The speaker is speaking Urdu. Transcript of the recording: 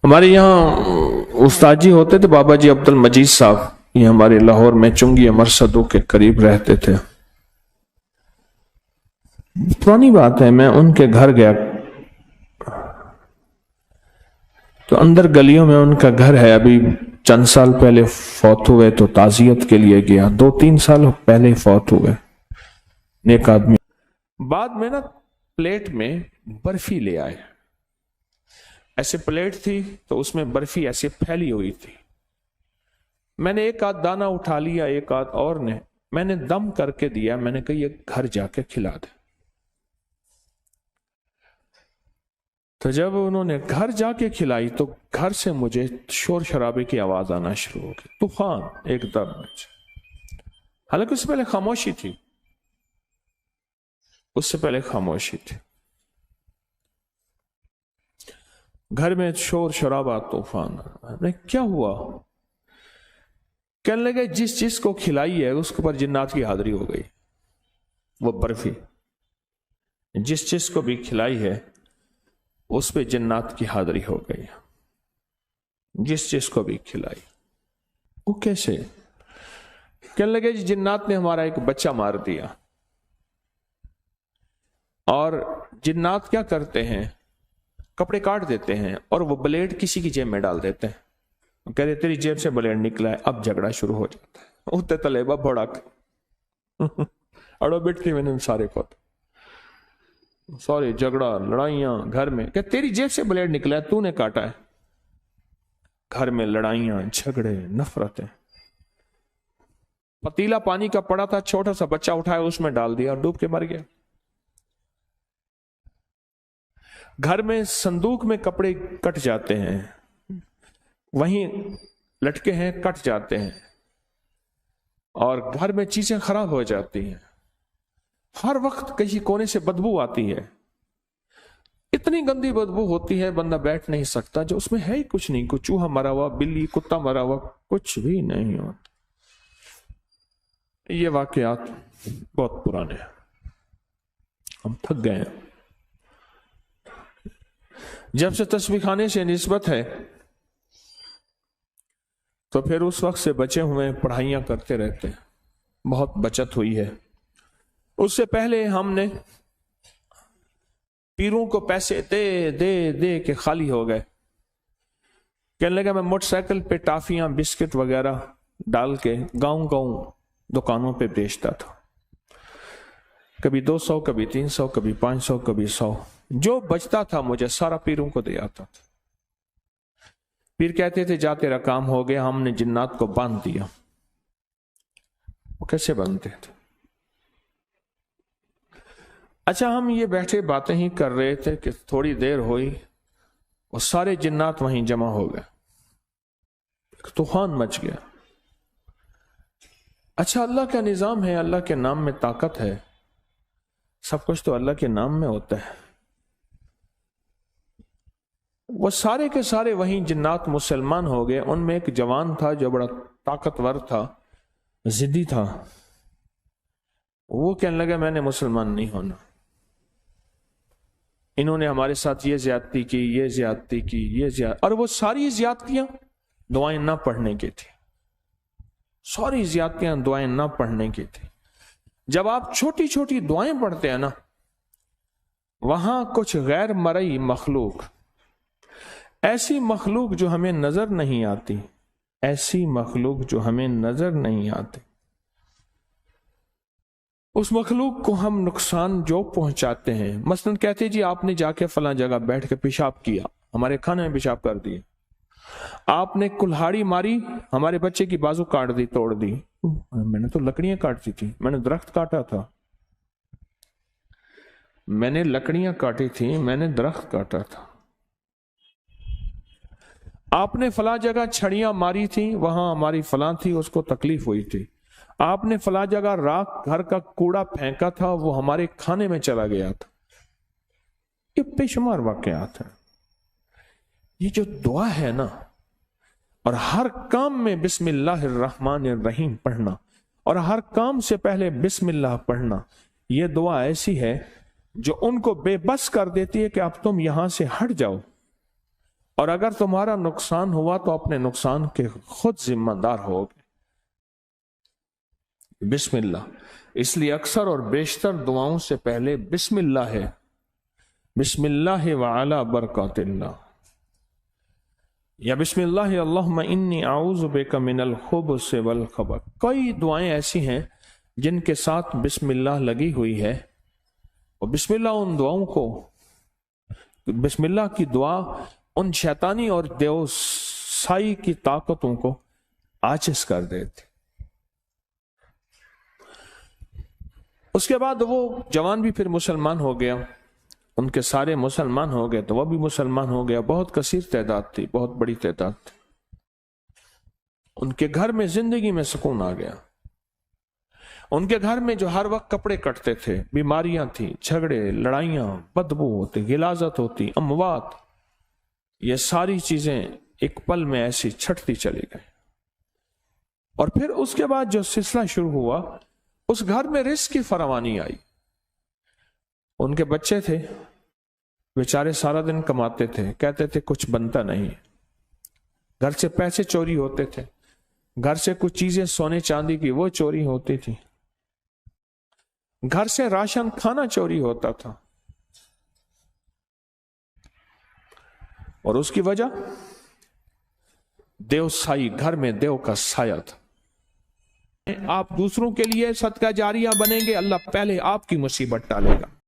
ہمارے یہاں استاد جی ہوتے تھے بابا جی عبد المجید صاحب، یہ ہمارے لاہور میں چنگی مرصدوں کے قریب رہتے تھے. پرانی بات ہے، میں ان کے گھر گیا تو اندر گلیوں میں ان کا گھر ہے، ابھی چند سال پہلے فوت ہوئے تو تعزیت کے لیے گیا، 2-3 سال پہلے فوت ہوئے نیک آدمی. بعد میں نا پلیٹ میں برفی لے آئے، ایسے پلیٹ تھی تو اس میں برفی ایسے پھیلی ہوئی تھی. میں نے ایک آدھ دانہ اٹھا لیا، ایک آدھ اور نے، میں نے دم کر کے دیا، میں نے کہا یہ گھر جا کے کھلا دے. تو جب انہوں نے گھر جا کے کھلائی تو گھر سے مجھے شور شرابے کی آواز آنا شروع ہو گئی، طوفان ایک دم. حالانکہ اس سے پہلے خاموشی تھی، اس سے پہلے خاموشی تھی. گھر میں شور شرابہ طوفان. کیا ہوا؟ کہنے لگے جس چیز کو کھلائی ہے اس کے اوپر جنات کی حاضری ہو گئی. وہ برفی جس چیز کو بھی کھلائی ہے اس پہ جنات کی حاضری ہو گئی. جس چیز کو بھی کھلائی. وہ کیسے؟ کہنے لگے جی جنات نے ہمارا ایک بچہ مار دیا، اور جنات کیا کرتے ہیں، کپڑے کاٹ دیتے ہیں اور وہ بلیڈ کسی کی جیب میں ڈال دیتے ہیں. کہتے تیری جیب سے بلیڈ نکلا ہے. اب جھگڑا شروع ہو جاتا ہے. اٹھتے طلیبہ بھڑک اڑو بیٹھتی میں نے سارے کو سوری جھگڑا لڑائیاں گھر میں، کہ تیری جیب سے بلیڈ نکلا ہے، تو نے کاٹا ہے. گھر میں لڑائیاں جھگڑے نفرتیں. پتیلا پانی کا پڑا تھا، چھوٹا سا بچہ اٹھایا اس میں ڈال دیا اور ڈوب کے مر گیا. گھر میں صندوق میں کپڑے کٹ جاتے ہیں، وہیں لٹکے ہیں کٹ جاتے ہیں، اور گھر میں چیزیں خراب ہو جاتی ہیں. ہر وقت کسی کونے سے بدبو آتی ہے، اتنی گندی بدبو ہوتی ہے بندہ بیٹھ نہیں سکتا، جو اس میں ہے ہی کچھ نہیں. کوئی چوہا مرا ہوا، بلی کتا مرا ہوا، کچھ بھی نہیں ہوتا. یہ واقعات بہت پرانے ہیں، ہم تھک گئے ہیں. جب سے تسبیح خانے سے نسبت ہے تو پھر اس وقت سے بچے ہوئے پڑھائیاں کرتے رہتے ہیں، بہت بچت ہوئی ہے. اس سے پہلے ہم نے پیروں کو پیسے دے دے دے کے خالی ہو گئے. کہنے لگا میں موٹر سائیکل پہ ٹافیاں بسکٹ وغیرہ ڈال کے گاؤں گاؤں دکانوں پہ بیچتا تھا. کبھی 200، کبھی 300، کبھی 500، کبھی 100. جو بچتا تھا مجھے سارا پیروں کو دے آتا تھا. پیر کہتے تھے جا تیرا کام ہو گیا. ہم نے جنات کو باندھ دیا. وہ کیسے باندھتے تھے؟ اچھا ہم یہ بیٹھے باتیں ہی کر رہے تھے کہ تھوڑی دیر ہوئی اور سارے جنات وہیں جمع ہو گئے، طوفان مچ گیا. اچھا اللہ کا نظام ہے، اللہ کے نام میں طاقت ہے، سب کچھ تو اللہ کے نام میں ہوتا ہے. وہ سارے کے سارے وہیں جنات مسلمان ہو گئے. ان میں ایک جوان تھا جو بڑا طاقتور تھا، ضدی تھا. وہ کہنے لگا میں نے مسلمان نہیں ہونا، انہوں نے ہمارے ساتھ یہ زیادتی کی، یہ زیادتی کی، یہ زیادتی. اور وہ ساری زیادتیاں دعائیں نہ پڑھنے کی تھی. ساری زیادتیاں دعائیں نہ پڑھنے کی تھی. جب آپ چھوٹی چھوٹی دعائیں پڑھتے ہیں نا، وہاں کچھ غیر مرئی مخلوق، ایسی مخلوق جو ہمیں نظر نہیں آتی، ایسی مخلوق جو ہمیں نظر نہیں آتی، اس مخلوق کو ہم نقصان جو پہنچاتے ہیں. مثلا کہتے جی آپ نے جا کے فلاں جگہ بیٹھ کے پیشاب کیا، ہمارے کھانے میں پیشاب کر دیے. آپ نے کلہاڑی ماری، ہمارے بچے کی بازو کاٹ دی، توڑ دی. میں نے تو لکڑیاں کاٹتی تھی، میں نے درخت کاٹا تھا، میں نے لکڑیاں کاٹی تھی، میں نے درخت کاٹا تھا. آپ نے فلاں جگہ چھڑیاں ماری تھی، وہاں ہماری فلاں تھی، اس کو تکلیف ہوئی تھی. آپ نے فلاں جگہ راکھ گھر کا کوڑا پھینکا تھا، وہ ہمارے کھانے میں چلا گیا تھا. یہ بے شمار واقعات ہیں. یہ جو دعا ہے نا، اور ہر کام میں بسم اللہ الرحمن الرحیم پڑھنا، اور ہر کام سے پہلے بسم اللہ پڑھنا، یہ دعا ایسی ہے جو ان کو بے بس کر دیتی ہے کہ اب تم یہاں سے ہٹ جاؤ. اور اگر تمہارا نقصان ہوا تو اپنے نقصان کے خود ذمہ دار ہوگے۔ بسم اللہ، اس لیے اکثر اور بیشتر دعاؤں سے پہلے بسم اللہ ہے، بسم اللہ وعلی برکات اللہ، یا بسم اللہ اللہم انی اعوذ بک من الخبث والخبث۔ کئی دعائیں ایسی ہیں جن کے ساتھ بسم اللہ لگی ہوئی ہے، اور بسم اللہ ان دعاؤں کو، بسم اللہ کی دعا ان شیطانی اور دیوسائی کی طاقتوں کو عاجز کر دیتے۔ اس کے بعد وہ جوان بھی پھر مسلمان ہو گیا، ان کے سارے مسلمان ہو گئے تو وہ بھی مسلمان ہو گیا۔ بہت کثیر تعداد تھی، بہت بڑی تعداد تھی۔ ان کے گھر میں زندگی میں سکون آ گیا۔ ان کے گھر میں جو ہر وقت کپڑے کٹتے تھے، بیماریاں تھیں، جھگڑے، لڑائیاں، بدبو ہوتی، غلاظت ہوتی، اموات، یہ ساری چیزیں ایک پل میں ایسی چھٹتی چلی گئی۔ اور پھر اس کے بعد جو سلسلہ شروع ہوا، اس گھر میں رزق کی فراوانی آئی۔ ان کے بچے تھے، بیچارے سارا دن کماتے تھے، کہتے تھے کچھ بنتا نہیں، گھر سے پیسے چوری ہوتے تھے، گھر سے کچھ چیزیں سونے چاندی کی وہ چوری ہوتی تھی، گھر سے راشن کھانا چوری ہوتا تھا۔ اور اس کی وجہ دیو سائی، گھر میں دیو کا سایہ تھا۔ آپ دوسروں کے لیے صدقہ جاریہ بنیں گے، اللہ پہلے آپ کی مصیبت ٹالے گا۔